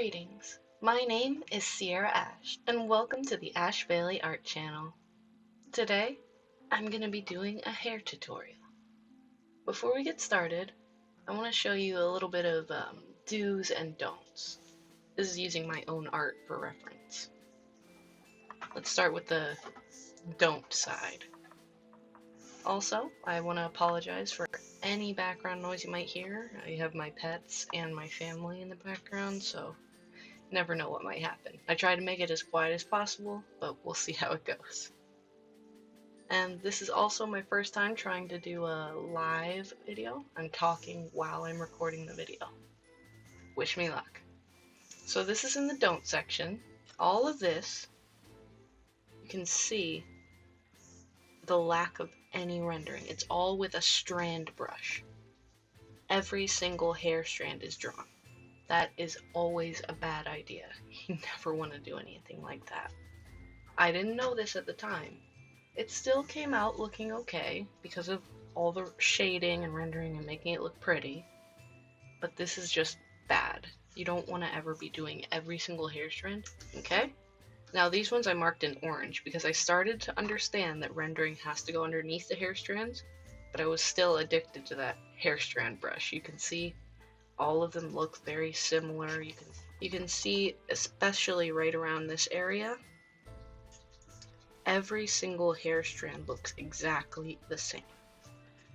Greetings, my name is Sierra Ash, and welcome to the Ashevaili Art Channel. Today, I'm going to be doing a hair tutorial. Before we get started, I want to show you a little bit of do's and don'ts. This is using my own art for reference. Let's start with the don't side. Also, I want to apologize for any background noise you might hear. I have my pets and my family in the background, so never know what might happen. I try to make it as quiet as possible, but we'll see how it goes. And this is also my first time trying to do a live video. I'm talking while I'm recording the video. Wish me luck. So this is in the don't section. All of this, you can see the lack of any rendering. It's all with a strand brush. Every single hair strand is drawn. That is always a bad idea. You never want to do anything like that. I didn't know this at the time. It still came out looking okay because of all the shading and rendering and making it look pretty, but this is just bad. You don't want to ever be doing every single hair strand, okay? Now these ones I marked in orange because I started to understand that rendering has to go underneath the hair strands, but I was still addicted to that hair strand brush. You can see all of them look very similar. You can see, especially right around this area, every single hair strand looks exactly the same.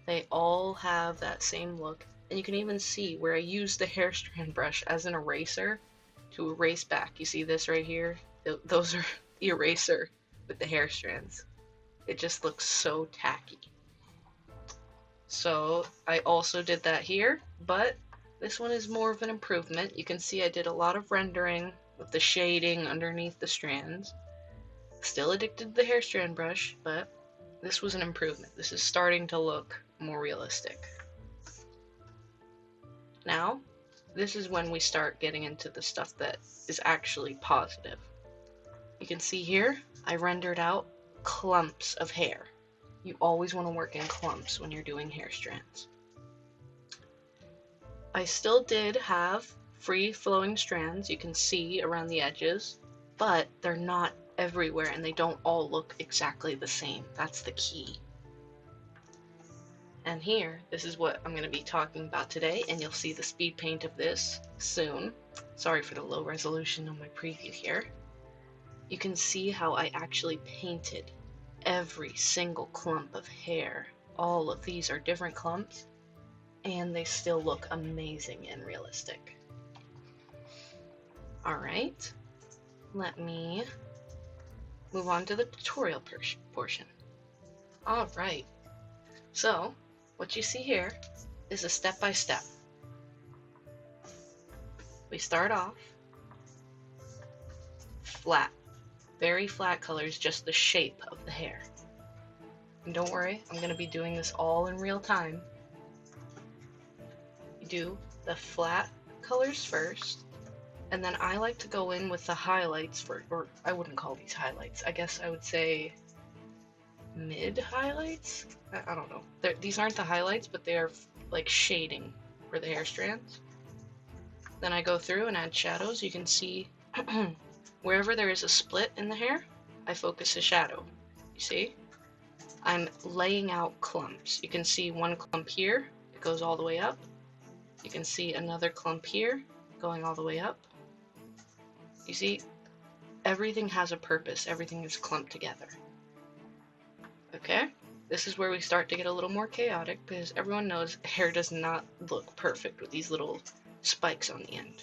They all have that same look, and you can even see where I used the hair strand brush as an eraser to erase back. You see this right here? Those are the eraser with the hair strands. It just looks so tacky. So I also did that here, but this one is more of an improvement. You can see I did a lot of rendering with the shading underneath the strands. Still addicted to the hair strand brush, but this was an improvement. This is starting to look more realistic. Now, this is when we start getting into the stuff that is actually positive. You can see here, I rendered out clumps of hair. You always want to work in clumps when you're doing hair strands. I still did have free flowing strands you can see around the edges, but they're not everywhere and they don't all look exactly the same. That's the key. And here, this is what I'm going to be talking about today, and you'll see the speed paint of this soon. Sorry for the low resolution on my preview here. You can see how I actually painted every single clump of hair. All of these are different clumps, and they still look amazing and realistic. Alright, let me move on to the tutorial portion. Alright, so what you see here is a step-by-step. We start off flat, very flat colors, just the shape of the hair. And don't worry, I'm going to be doing this all in real time. You do the flat colors first, and then I like to go in with the highlights or I wouldn't call these highlights. I guess I would say mid highlights? I don't know. These aren't the highlights, but they are like shading for the hair strands. Then I go through and add shadows. You can see wherever there is a split in the hair, I focus a shadow. You see? I'm laying out clumps. You can see one clump here, it goes all the way up. You can see another clump here, going all the way up. You see, everything has a purpose. Everything is clumped together. Okay? This is where we start to get a little more chaotic because everyone knows hair does not look perfect with these little spikes on the end.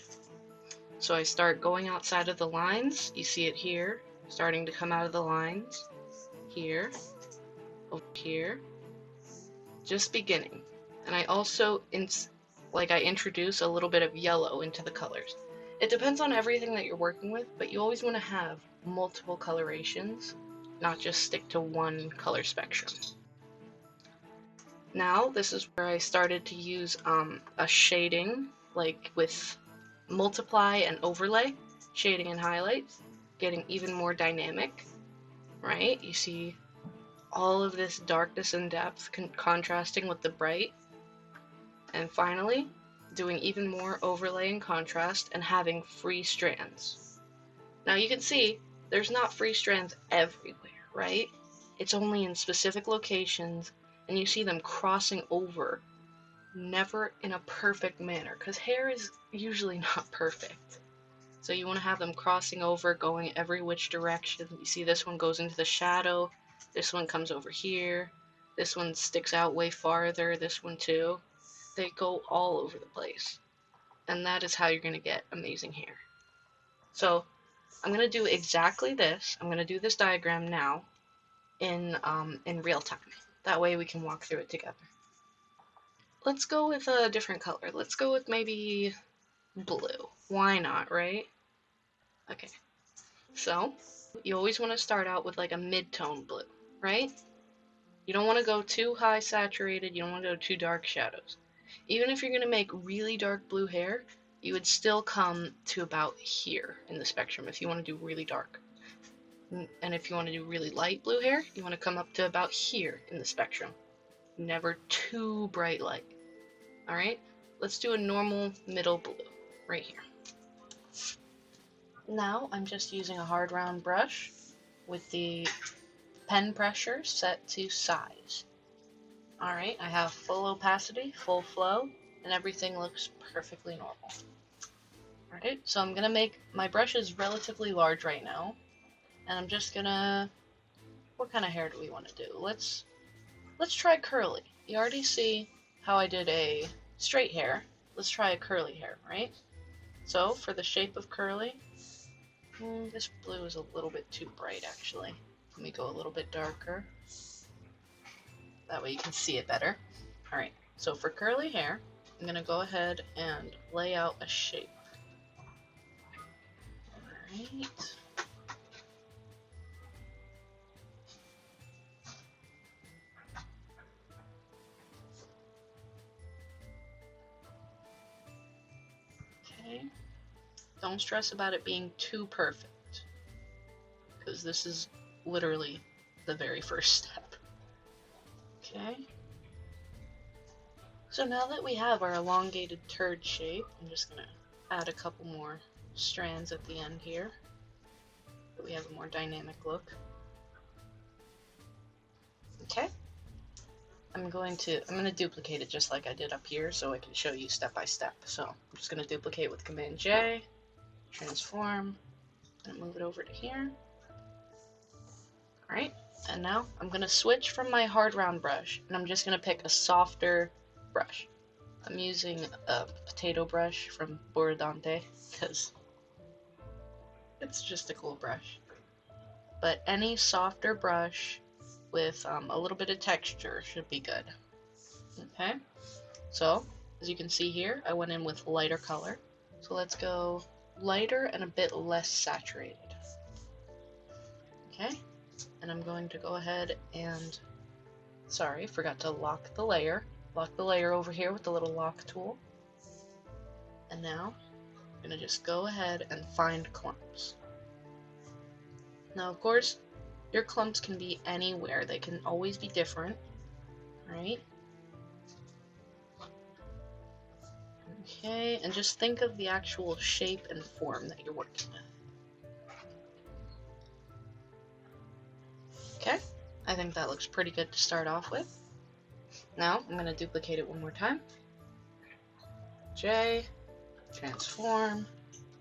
So I start going outside of the lines. You see it here, starting to come out of the lines. Here, over here. Just beginning. And I also I introduce a little bit of yellow into the colors. It depends on everything that you're working with, but you always want to have multiple colorations, not just stick to one color spectrum. Now, this is where I started to use a shading, like with multiply and overlay, shading and highlights, getting even more dynamic, right? You see all of this darkness and depth contrasting with the bright. And finally, doing even more overlay and contrast, and having free strands. Now you can see there's not free strands everywhere, right? It's only in specific locations, and you see them crossing over, never in a perfect manner, because hair is usually not perfect. So you want to have them crossing over, going every which direction. You see this one goes into the shadow, this one comes over here, this one sticks out way farther, this one too. They go all over the place. And that is how you're going to get amazing hair. So I'm going to do exactly this. I'm going to do this diagram now in real time. That way we can walk through it together. Let's go with a different color. Let's go with maybe blue. Why not, right? Okay. So you always want to start out with like a mid-tone blue, right? You don't want to go too high saturated. You don't want to go too dark shadows. Even if you're going to make really dark blue hair, you would still come to about here in the spectrum if you want to do really dark. And if you want to do really light blue hair, you want to come up to about here in the spectrum. Never too bright light. Alright? Let's do a normal middle blue right here. Now I'm just using a hard round brush with the pen pressure set to size. Alright, I have full opacity, full flow, and everything looks perfectly normal. Alright, so I'm gonna make, my brush is relatively large right now, and I'm just gonna, what kind of hair do we want to do? Let's try curly. You already see how I did a straight hair. Let's try a curly hair, right? So for the shape of curly, this blue is a little bit too bright actually. Let me go a little bit darker. That way you can see it better. Alright, so for curly hair, I'm going to go ahead and lay out a shape. Alright. Okay. Don't stress about it being too perfect, because this is literally the very first step. Okay. So now that we have our elongated turd shape, I'm just going to add a couple more strands at the end here, so we have a more dynamic look. Okay. I'm going to duplicate it just like I did up here so I can show you step by step. So I'm just going to duplicate with Command J, transform, and move it over to here. Alright, and now I'm going to switch from my hard round brush, and I'm just going to pick a softer brush. I'm using a potato brush from Borodante because it's just a cool brush. But any softer brush with a little bit of texture should be good. Okay, so as you can see here, I went in with lighter color. So let's go lighter and a bit less saturated. Okay, and I'm going to go ahead and, sorry, forgot to lock the layer. Lock the layer over here with the little lock tool. And now I'm going to just go ahead and find clumps. Now, of course, your clumps can be anywhere. They can always be different, right? Okay, and just think of the actual shape and form that you're working with. Okay, I think that looks pretty good to start off with. Now, I'm going to duplicate it one more time. J, transform,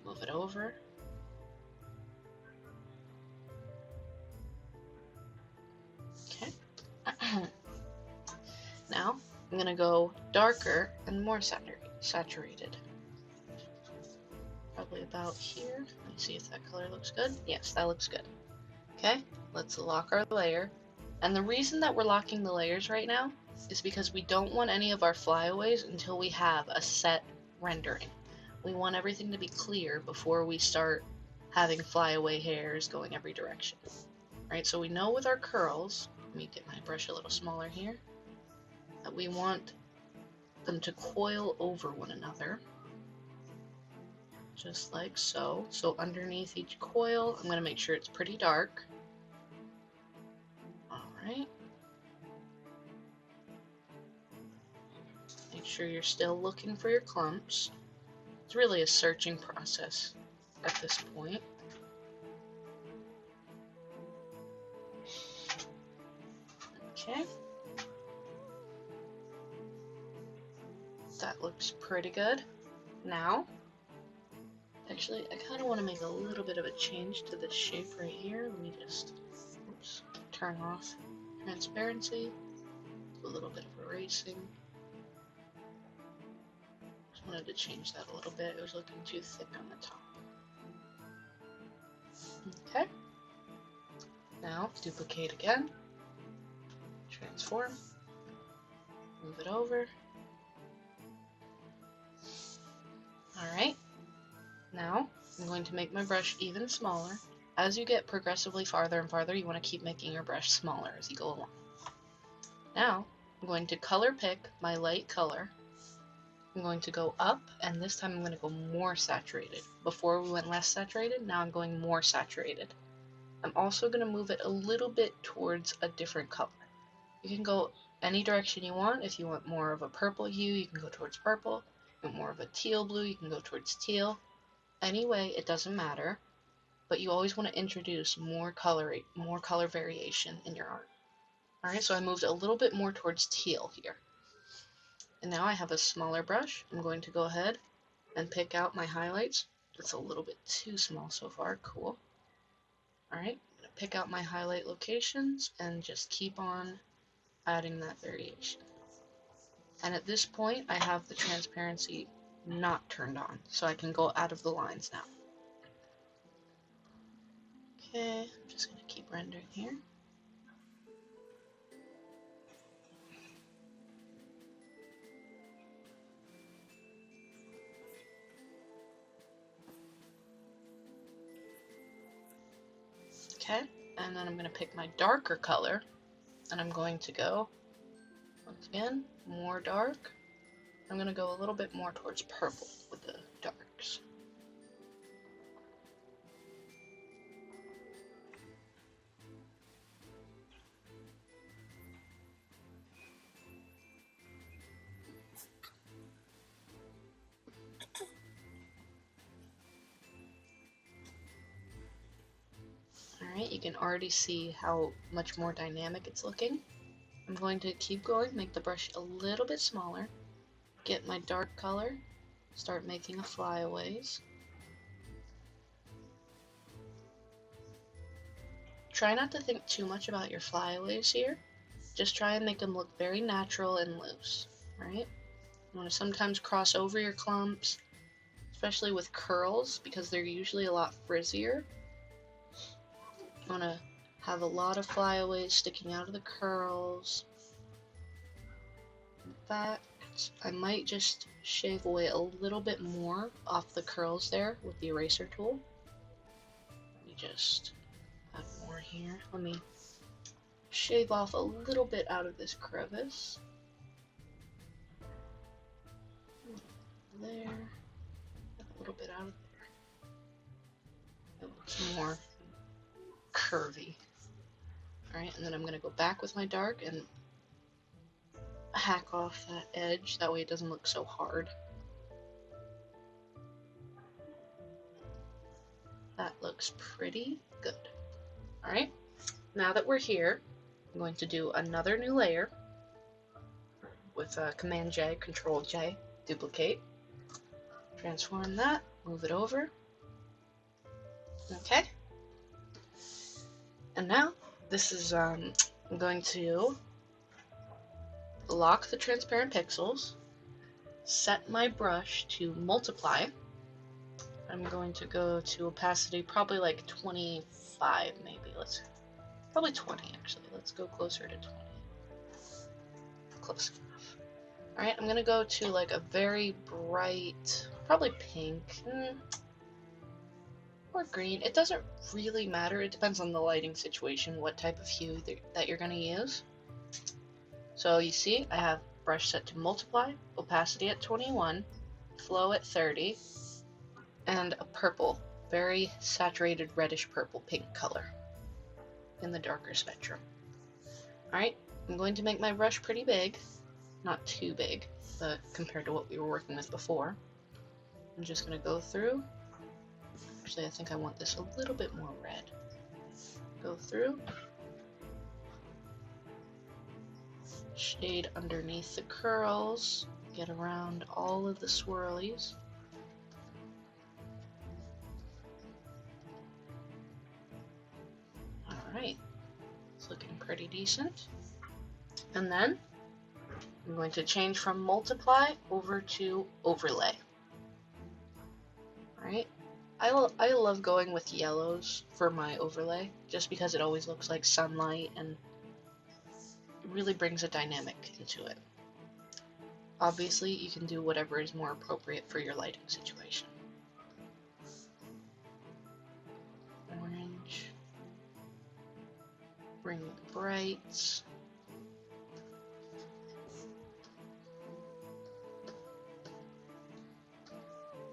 move it over. Okay. Now, I'm going to go darker and more saturated. Probably about here. Let me see if that color looks good. Yes, that looks good. Okay, let's lock our layer. And the reason that we're locking the layers right now is because we don't want any of our flyaways until we have a set rendering. We want everything to be clear before we start having flyaway hairs going every direction. Right, so we know with our curls, let me get my brush a little smaller here, that we want them to coil over one another. Just like so. So underneath each coil, I'm going to make sure it's pretty dark. Alright. Make sure you're still looking for your clumps. It's really a searching process at this point. Okay. That looks pretty good. Now, actually, I kind of want to make a little bit of a change to this shape right here. Let me just turn off transparency, do a little bit of erasing. Just wanted to change that a little bit. It was looking too thick on the top. Okay. Now, duplicate again, transform, move it over. Alright, now I'm going to make my brush even smaller. As you get progressively farther and farther, you want to keep making your brush smaller as you go along. Now, I'm going to color pick my light color. I'm going to go up, and this time I'm going to go more saturated. Before we went less saturated, now I'm going more saturated. I'm also going to move it a little bit towards a different color. You can go any direction you want. If you want more of a purple hue, you can go towards purple. If you want more of a teal blue, you can go towards teal. Anyway, it doesn't matter, but you always want to introduce more color variation in your art. Alright, so I moved a little bit more towards teal here. And now I have a smaller brush. I'm going to go ahead and pick out my highlights. It's a little bit too small so far. Cool. Alright, I'm going to pick out my highlight locations and just keep on adding that variation. And at this point, I have the transparency not turned on, so I can go out of the lines now. Okay, I'm just going to keep rendering here. Okay, and then I'm going to pick my darker color, and I'm going to go, once again, more dark. I'm going to go a little bit more towards purple with the darks. Alright, you can already see how much more dynamic it's looking. I'm going to keep going, make the brush a little bit smaller, get my dark color, start making a flyaways. Try not to think too much about your flyaways here. Just try and make them look very natural and loose, right? You want to sometimes cross over your clumps, especially with curls, because they're usually a lot frizzier. You want to have a lot of flyaways sticking out of the curls. In fact, I might just shave away a little bit more off the curls there with the eraser tool. Let me just add more here. Let me shave off a little bit out of this crevice. There. A little bit out of there. It looks more curvy. Alright, and then I'm going to go back with my dark and hack off that edge. That way it doesn't look so hard. That looks pretty good. Alright, now that we're here, I'm going to do another new layer with Command J, Control J, duplicate. Transform that, move it over. Okay. And now, this is, I'm going to lock the transparent pixels, set my brush to multiply. I'm going to go to opacity, probably like 25 maybe. Probably 20 actually. Let's go closer to 20. Close enough. Alright, I'm going to go to like a very bright, probably pink, or green. It doesn't really matter. It depends on the lighting situation, what type of hue that you're going to use. So you see, I have brush set to multiply, opacity at 21, flow at 30, and a purple, very saturated reddish purple pink color in the darker spectrum. Alright, I'm going to make my brush pretty big. not too big, but compared to what we were working with before. I'm just going to go through. Actually, I think I want this a little bit more red. Go through. Shade underneath the curls. Get around all of the swirlies. Alright, it's looking pretty decent. And then I'm going to change from multiply over to overlay. Alright, I love going with yellows for my overlay, just because it always looks like sunlight and it really brings a dynamic into it. Obviously, you can do whatever is more appropriate for your lighting situation. Orange. Bring the brights.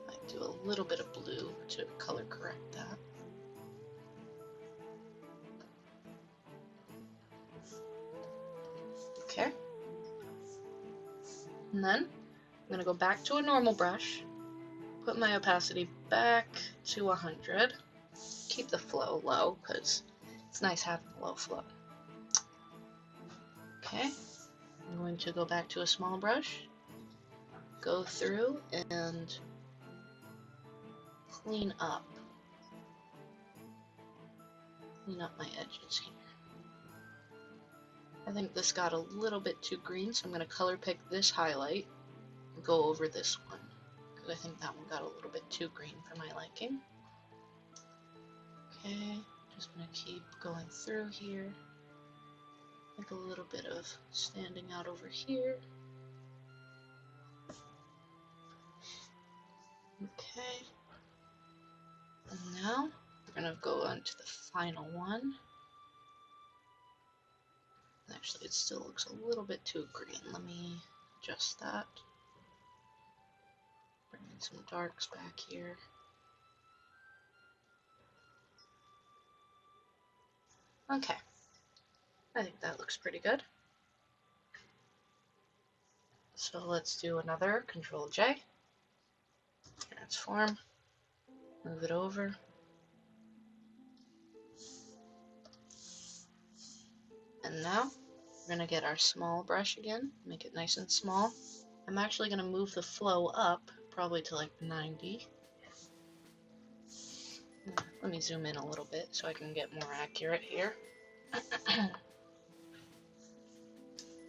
Might do a little bit of blue to color correct that. Okay. And then I'm going to go back to a normal brush, put my opacity back to 100, keep the flow low because it's nice having a low flow. Okay, I'm going to go back to a small brush, go through and clean up my edges here. I think this got a little bit too green, so I'm going to color pick this highlight and go over this one, because I think that one got a little bit too green for my liking. Okay, just going to keep going through here. I think a little bit of standing out over here. Okay, and now we're going to go on to the final one. Actually, it still looks a little bit too green. Let me adjust that. Bring in some darks back here. Okay, I think that looks pretty good. So let's do another Control J. Transform. Move it over. And now we're going to get our small brush again, make it nice and small. I'm actually going to move the flow up, probably to like 90. Let me zoom in a little bit so I can get more accurate here.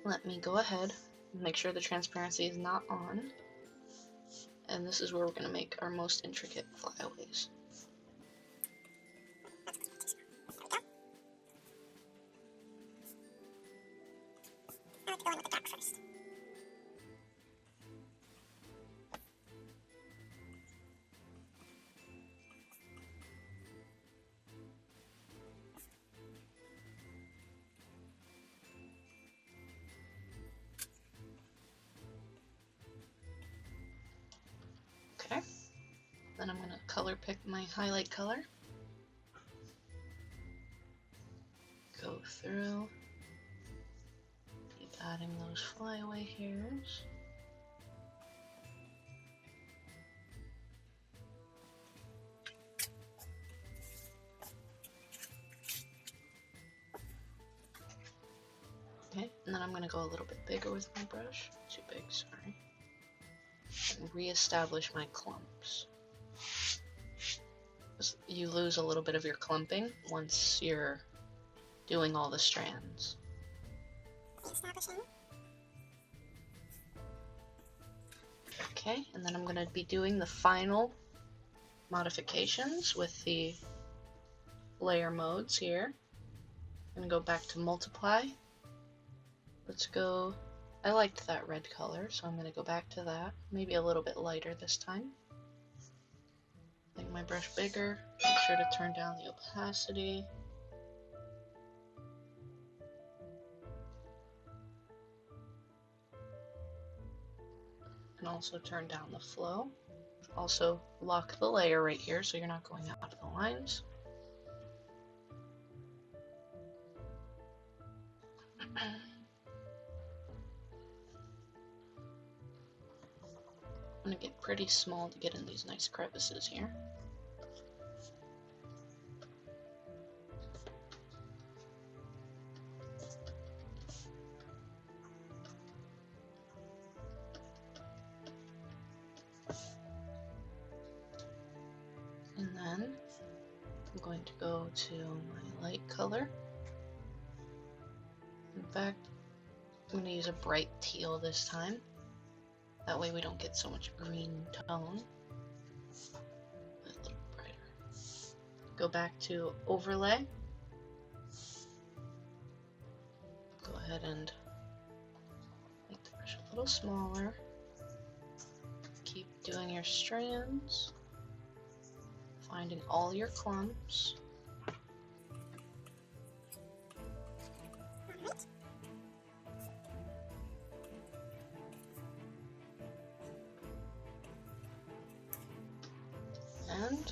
Let me go ahead and make sure the transparency is not on. And this is where we're going to make our most intricate flyaways. Okay, then I'm going to color pick my highlight color. Go through, keep adding those flyaway hairs. Okay, and then I'm going to go a little bit bigger with my brush. Too big, sorry. And re-establish my clumps. You lose a little bit of your clumping once you're doing all the strands. Okay, and then I'm going to be doing the final modifications with the layer modes here. I'm going to go back to multiply. Let's go, I liked that red color, so I'm going to go back to that. Maybe a little bit lighter this time. Make my brush bigger, make sure to turn down the opacity. And also turn down the flow. Also lock the layer right here so you're not going out of the lines. I'm gonna get pretty small to get in these nice crevices here. And then I'm going to go to my light color. In fact, I'm going to use a bright teal this time. That way we don't get so much green tone. A little brighter. Go back to overlay. Go ahead and make the brush a little smaller. Keep doing your strands. Finding all your clumps. And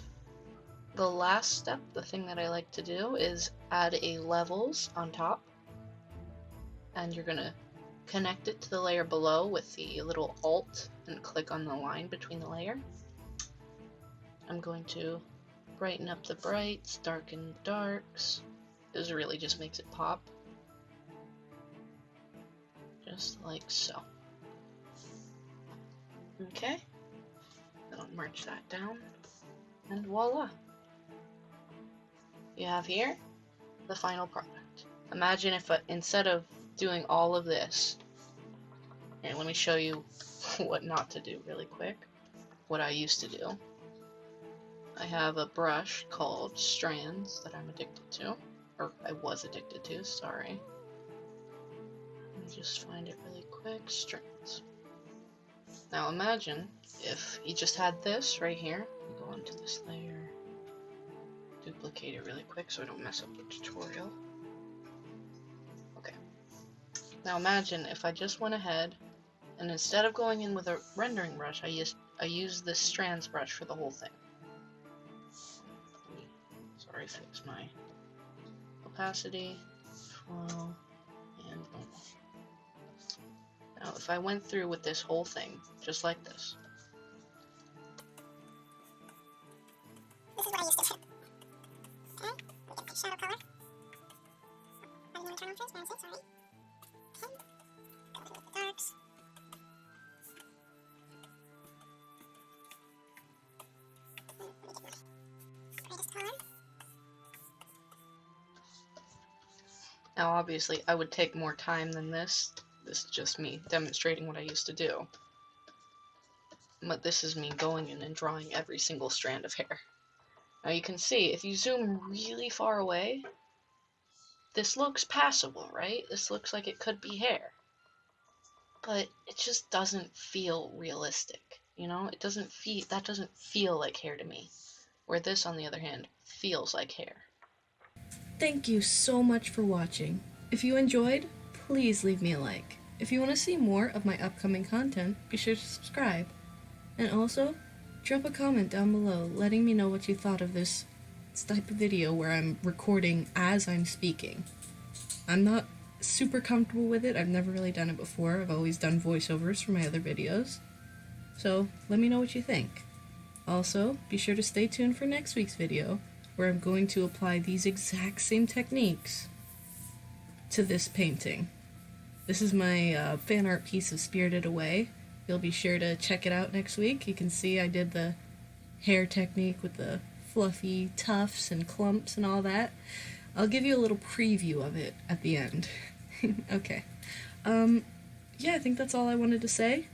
the last step, the thing that I like to do, is add a levels on top. And you're going to connect it to the layer below with the little Alt and click on the line between the layer. I'm going to brighten up the brights, darken the darks. This really just makes it pop. Just like so. Okay. Then I'll merge that down. And voila! You have here the final product. Imagine if instead of doing all of this, and let me show you what not to do really quick, what I used to do. I have a brush called Strands that I'm addicted to, or I was addicted to, sorry. Let me just find it really quick, Strands. Now imagine if you just had this right here. Go into this layer, duplicate it really quick so I don't mess up the tutorial. Okay. Now imagine if I just went ahead and instead of going in with a rendering brush, I used this Strands brush for the whole thing. Sorry, fix my opacity, flow, and normal. Now if I went through with this whole thing, just like this. This is what I used to do. Okay, we get the shadow color. I didn't want to turn on transparency, sorry. Okay, go in with the darks. Okay, let me get my brightest color. Now obviously I would take more time than this. This is just me demonstrating what I used to do. But this is me going in and drawing every single strand of hair. Now you can see, if you zoom really far away, this looks passable, right? This looks like it could be hair. But it just doesn't feel realistic, you know? That doesn't feel like hair to me. Where this, on the other hand, feels like hair. Thank you so much for watching. If you enjoyed, please leave me a like. If you want to see more of my upcoming content, be sure to subscribe. And also, drop a comment down below letting me know what you thought of this type of video where I'm recording as I'm speaking. I'm not super comfortable with it. I've never really done it before. I've always done voiceovers for my other videos. So let me know what you think. Also, be sure to stay tuned for next week's video where I'm going to apply these exact same techniques to this painting. This is my fan art piece of Spirited Away. You'll be sure to check it out next week. You can see I did the hair technique with the fluffy tufts and clumps and all that. I'll give you a little preview of it at the end. Okay. Yeah, I think that's all I wanted to say.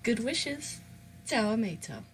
Good wishes. Ciao, amico.